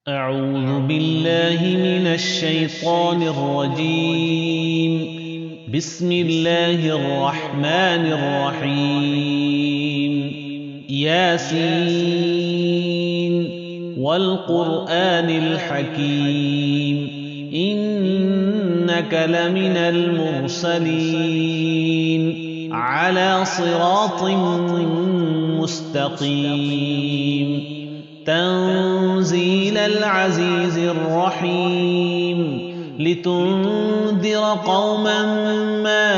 أعوذ بالله من الشيطان الرجيم. بسم الله الرحمن الرحيم. ياسين والقرآن الحكيم إنك لمن المرسلين على صراط مستقيم تنزيل العزيز الرحيم لتنذر قوما ما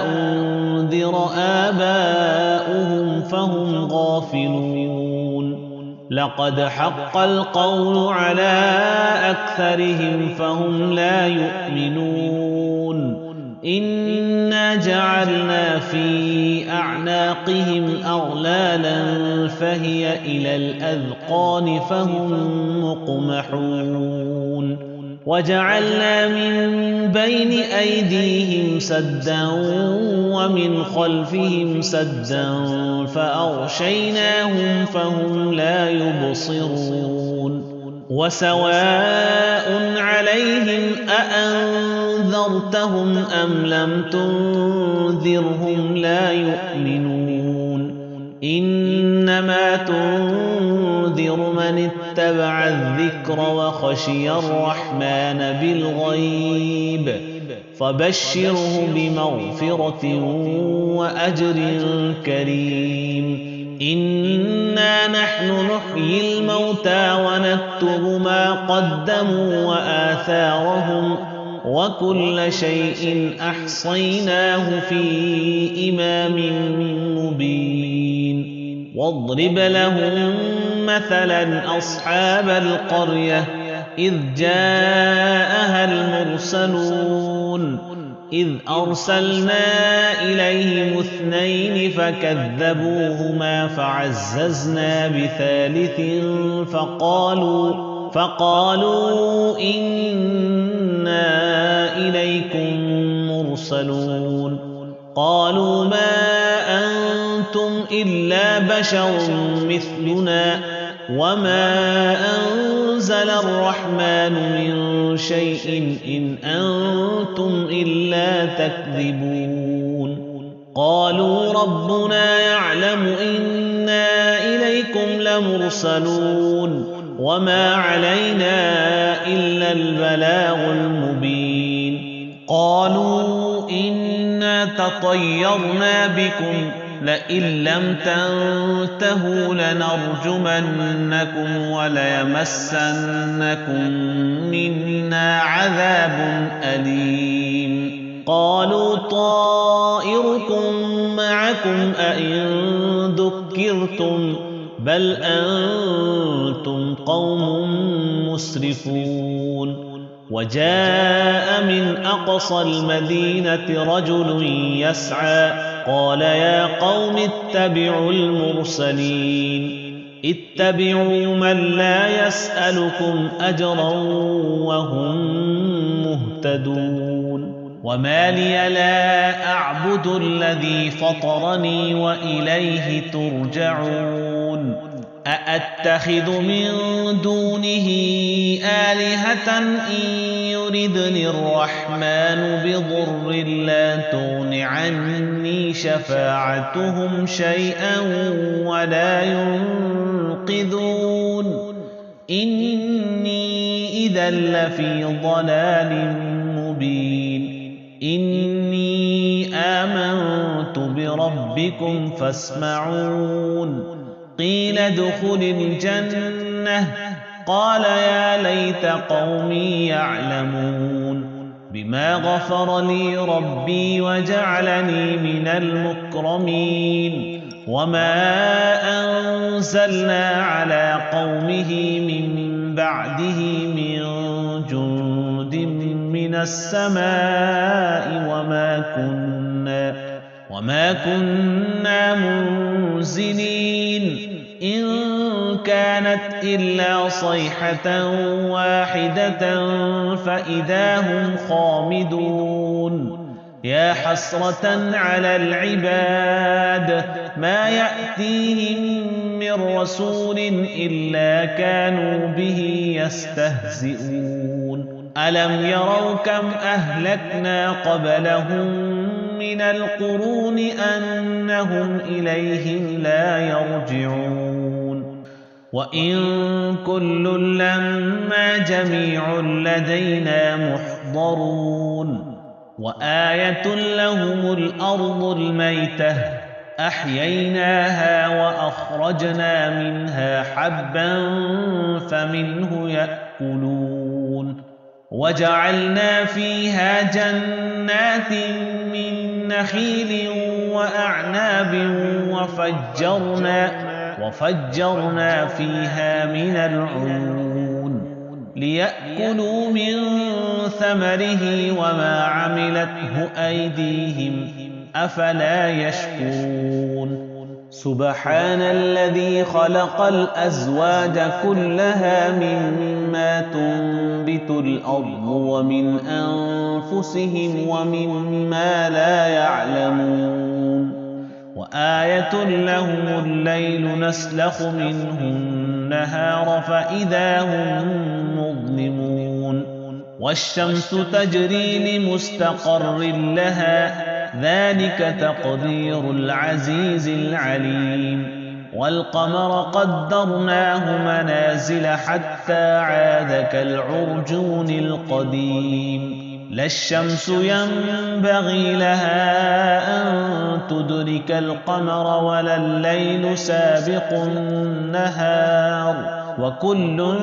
أنذر آباؤهم فهم غافلون لقد حق القول على أكثرهم فهم لا يؤمنون إنا جعلنا في أعناقهم أغلالا فهي إلى الأذقان فهم مقمحون وجعلنا من بين أيديهم سدا ومن خلفهم سدا فأغشيناهم فهم لا يبصرون وسواء عليهم أأنذرتهم أم لم تنذرهم لا يؤمنون إنما تنذر من اتبع الذكر وخشي الرحمن بالغيب فبشره بمغفرة وأجر كريم إنا نحن نحيي الموتى ونكتب ما قدموا وآثارهم وكل شيء أحصيناه في إمام مبين واضرب لهم مثلا أصحاب القرية إذ جاءها المرسلون إذ أرسلنا إليهم اثنين فكذبوهما فعززنا بثالث فقالوا إنا إليكم مرسلون قالوا ما أنتم إلا بشر مثلنا وما أنزل الرحمن من شيء إن أنتم إلا تكذبون قالوا ربنا يعلم إنا إليكم لمرسلون وما علينا إلا البلاغ المبين قالوا إنا تطيرنا بكم لئن لم تنتهوا لنرجمنكم وليمسنكم منا عذاب أليم قالوا طائركم معكم أئن ذكرتم بل أنتم قوم مسرفون وجاء من أقصى المدينة رجل يسعى قال يا قوم اتبعوا المرسلين اتبعوا من لا يسألكم أجرا وهم مهتدون وما لي لا أعبد الذي فطرني وإليه ترجعون أأتخذ من دونه آلهة إن يردني الرحمن بضر لا تغن عني شفاعتهم شيئا ولا ينقذون إني إذا لفي ضلال مبين إني آمنت بربكم فاسمعون قيل ادخل الجنة قال يا ليت قومي يعلمون بما غفر لي ربي وجعلني من المكرمين وما أنزلنا على قومه من بعده من جند من السماء وما كنا منزلين إن كانت إلا صيحة واحدة فإذا هم خامدون يا حسرة على العباد ما يأتيهم من رسول إلا كانوا به يستهزئون ألم يروا كم أهلكنا قبلهم من القرون أنهم إليهم لا يرجعون وإن كل لما جميع لدينا محضرون وآية لهم الأرض الميتة أحييناها وأخرجنا منها حبا فمنه يأكلون وجعلنا فيها جنات من نخيل وأعناب وفجرنا فيها من العيون ليأكلوا من ثمره وما عملته أيديهم أفلا يشكرون سبحان الذي خلق الأزواج كلها مما تنبت الأرض ومن أنفسهم ومما لا يعلمون وآية لهم الليل نسلخ منه النهار فإذا هم مظلمون والشمس تجري لمستقر لها ذلك تقدير العزيز العليم والقمر قدرناه منازل حتى عاد كالعرجون القديم لا الشمس ينبغي لها أن تدرك القمر ولا الليل سابق النهار وكل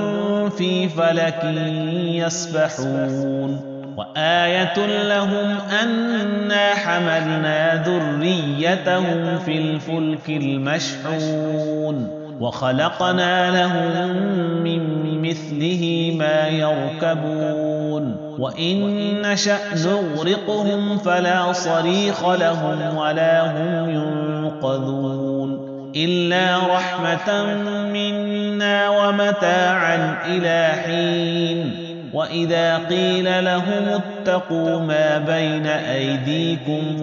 في فلك يسبحون وآية لهم أنا حملنا ذريتهم في الفلك المشحون وخلقنا لهم من مثله ما يركبون وإن نشأ نغرقهم فلا صريخ لهم ولا هم ينقذون إلا رحمة منا ومتاعا إلى حين وإذا قيل لهم اتقوا ما بين أيديكم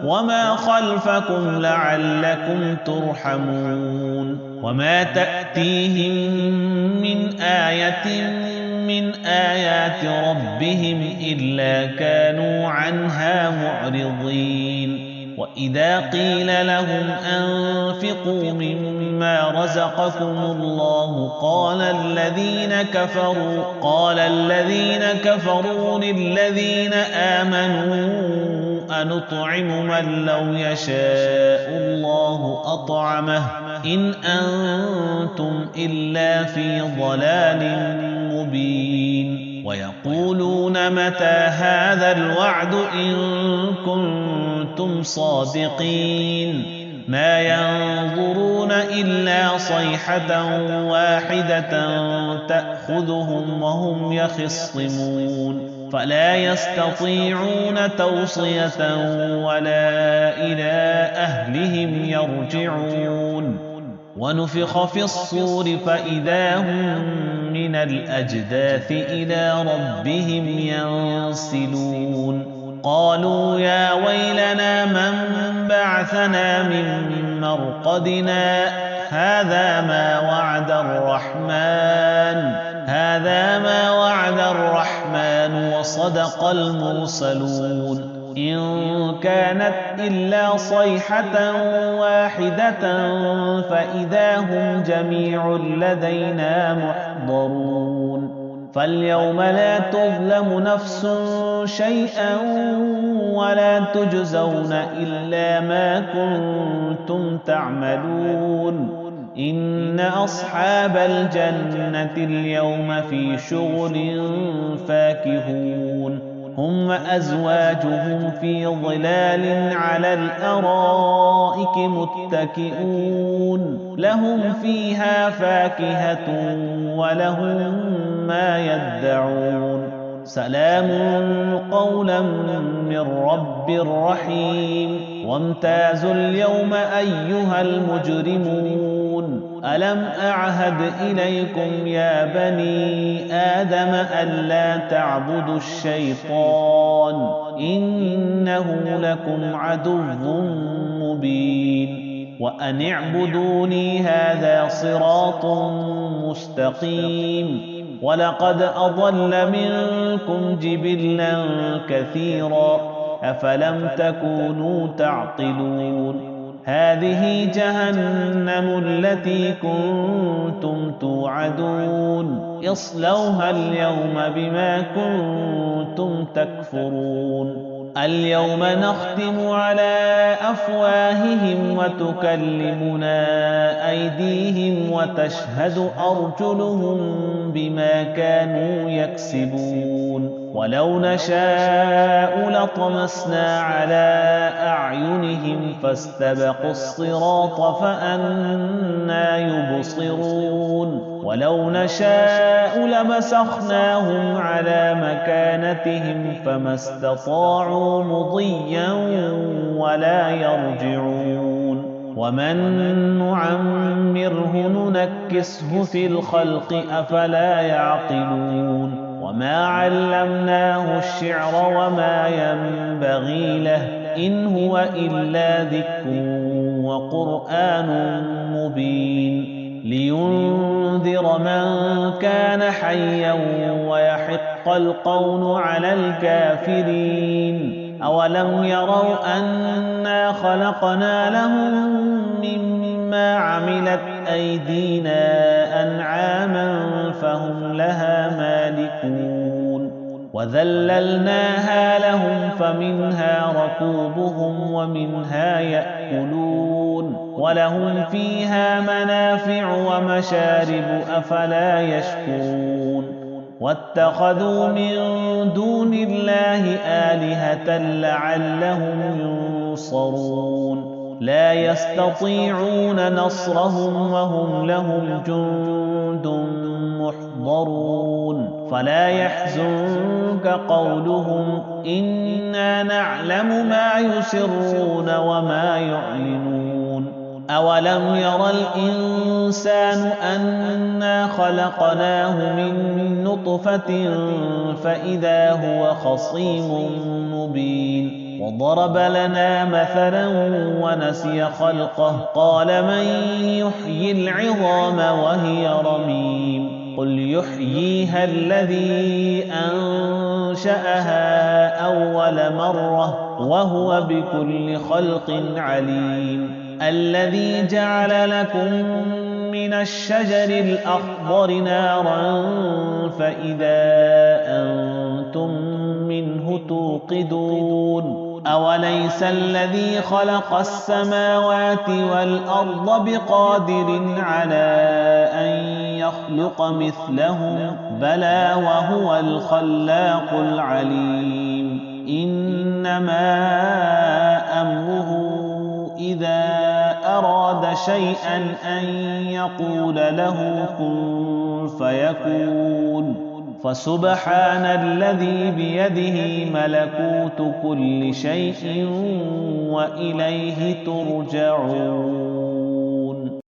وما خلفكم لعلكم ترحمون وما تأتيهم من آية من آيات ربهم إلا كانوا عنها معرضين وإذا قيل لهم أنفقوا مما رزقكم الله قال الذين كفروا للذين آمنوا أنطعم من لو يشاء الله أطعمه إن أنتم إلا في ضلال مبين ويقولون متى هذا الوعد إن كنتم صادقين ما ينظرون إلا صيحة واحدة تأخذهم وهم يخصمون فلا يستطيعون توصية ولا إلى أهلهم يرجعون ونفخ في الصور فإذا هم من الأجداث إلى ربهم ينسلون قالوا يا ويلنا من بعثنا من مرقدنا هذا ما وعد الرحمن وصدق المرسلون إن كانت إلا صيحة واحدة فإذا هم جميع لدينا محضرون فاليوم لا تظلم نفس شيئا ولا تجزون إلا ما كنتم تعملون إن أصحاب الجنة اليوم في شغل فاكهون هم وأزواجهم في ظلال على الأرائك متكئون لهم فيها فاكهة ولهم ما يدعون سلام قولا من رب رحيم وامتازوا اليوم أيها المجرمون ألم أعهد إليكم يا بني آدم ألا تعبدوا الشيطان إنه لكم عدو مبين وأن اعبدوني هذا صراط مستقيم ولقد أضل منكم جبلا كثيرا أفلم تكونوا تعقلون هذه جهنم التي كنتم توعدون اصلوها اليوم بما كنتم تكفرون اليوم نختم على أفواههم وتكلمنا أيديهم وتشهد أرجلهم بما كانوا يكسبون ولو نشاء لطمسنا على أعينهم فاستبقوا الصراط فأنى يبصرون ولو نشاء لمسخناهم على مكانتهم فما استطاعوا مضيا ولا يرجعون ومن نعمره ننكسه في الخلق أفلا يعقلون وما علمناه الشعر وما ينبغي له إن هو إلا ذكر وقرآن مبين لينذر من كان حيا ويحق القول على الكافرين أولم يروا أنا خلقنا لهم مما عملت أيدينا أنعاما فهم لها مالكون وذللناها لهم فمنها ركوبهم ومنها يأكلون ولهم فيها منافع ومشارب أفلا يشكرون واتخذوا من دون الله آلهة لعلهم ينصرون لا يستطيعون نصرهم وهم لهم جند محضرون فلا يحزنك قولهم إنا نعلم ما يسرون وما يعلنون أولم ير الإنسان أنا خلقناه من نطفة فإذا هو خصيم مبين وضرب لنا مثلا ونسي خلقه قال من يحيي العظام وهي رميم قل يحييها الذي أنشأها أول مرة وهو بكل خلق عليم الذي جعل لكم من الشجر الأخضر نارا فإذا أنتم منه توقدون أوليس الذي خلق السماوات والأرض بقادر على أن يخلق مثلهم بلى وهو الخلاق العليم إنما أمره إذا أراد شيئا أن يقول له كن فيكون فسبحان الذي بيده ملكوت كل شيء وإليه ترجعون